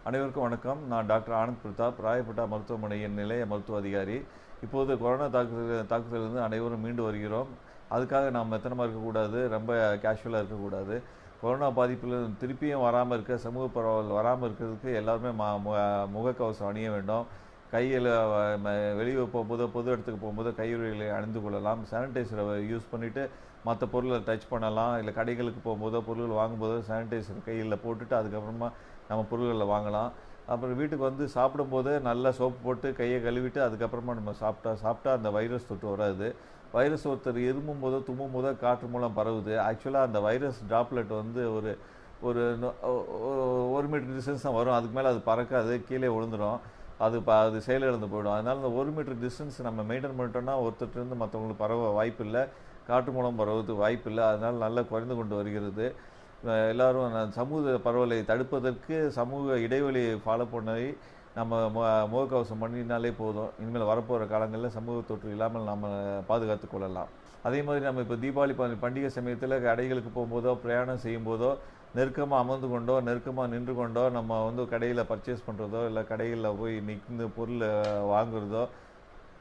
அனைவருக்கும் வணக்கம். நான் டாக்டர் ஆனந்த் பிரதாப், ராயப்பேட்டா மருத்துவமனையின் நிலைய மருத்துவ அதிகாரி. இப்போது கொரோனா தாக்குதலிருந்து அனைவரும் மீண்டு வருகிறோம். அதுக்காக நாம் மெத்தனமாக இருக்கக்கூடாது, ரொம்ப கேஷுவலாக இருக்கக்கூடாது. கொரோனா பாதிப்பில் திருப்பியும் வராமல் இருக்க, சமூக பரவல் வராமல் இருக்கிறதுக்கு எல்லாருமே முகக்கவசம் அணிய வேண்டும். கையில் வெளியே போகும்போது, பொது இடத்துக்கு போகும்போது கையுறைகளை அணிந்து கொள்ளலாம். சானிடைசரை யூஸ் பண்ணிவிட்டு மற்ற பொருளை டச் பண்ணலாம். இல்லை கடைகளுக்கு போகும்போதோ பொருள்கள் வாங்கும்போதோ சானிடைசர் கையில் போட்டுட்டு அதுக்கப்புறமா நம்ம பொருள்களை வாங்கலாம். அப்புறம் வீட்டுக்கு வந்து சாப்பிடும்போது நல்லா சோப்பு போட்டு கையை கழுவிட்டு அதுக்கப்புறமா நம்ம சாப்பிட்டா அந்த வைரஸ் தொற்று வராது. வைரஸ் ஒருத்தர் இருமும் போதோ தும்மும் போதோ காற்று மூலம் பரவுது. ஆக்சுவலாக அந்த வைரஸ் ட்ராப்லெட் வந்து ஒரு ஒரு 1 மீட்டர் டிஸ்டன்ஸ் தான் வரும். அதுக்கு மேலே அது பறக்காது, கீழே விழுந்துடும். அது செயலிழந்து போயிடும். அதனால் இந்த 1 மீட்டர் டிஸ்டன்ஸ் நம்ம மெயின்டைன் பண்ணிட்டோம்னா ஒருத்தர்லேருந்து மற்றவங்களுக்கு பரவ வாய்ப்பு இல்லை, காற்று மூலம் பரவுறதுக்கு வாய்ப்பு இல்லை. அதனால் நல்லா குறைந்து கொண்டு வருகிறது. எல்லோரும் சமூக பரவலை தடுப்பதற்கு சமூக இடைவெளியை ஃபாலோ பண்ணி நம்ம முகக்கவசம் பண்ணினாலே போதும். இனிமேல் வரப்போகிற காலங்களில் சமூக தொற்று இல்லாமல் நம்ம பாதுகாத்து கொள்ளலாம். அதே மாதிரி நம்ம இப்போ தீபாவளி பண்டிகை சமயத்தில் கடைகளுக்கு போகும்போதோ பிரயாணம் செய்யும்போதோ நெருக்கமாக அமர்ந்து கொண்டோ நெருக்கமாக நின்று கொண்டோ நம்ம வந்து கடையில் பர்ச்சேஸ் பண்ணுறதோ இல்லை கடைகளில் போய் நிற்ந்து பொருள் வாங்குறதோ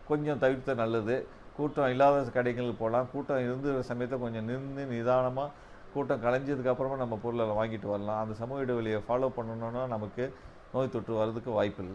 கொஞ்சம் தவிர்த்த நல்லது. கூட்டம் இல்லாத கடைகள் போகலாம். கூட்டம் இருந்த சமயத்தில் கொஞ்சம் நின்று நிதானமாக கூட்டம் கலைஞ்சதுக்கப்புறமா நம்ம பொருளை வாங்கிட்டு வரலாம். அந்த சமூக இடைவெளியை ஃபாலோ பண்ணணுன்னா நமக்கு நோய் தொற்று வர்றதுக்கு வாய்ப்பு இல்லை.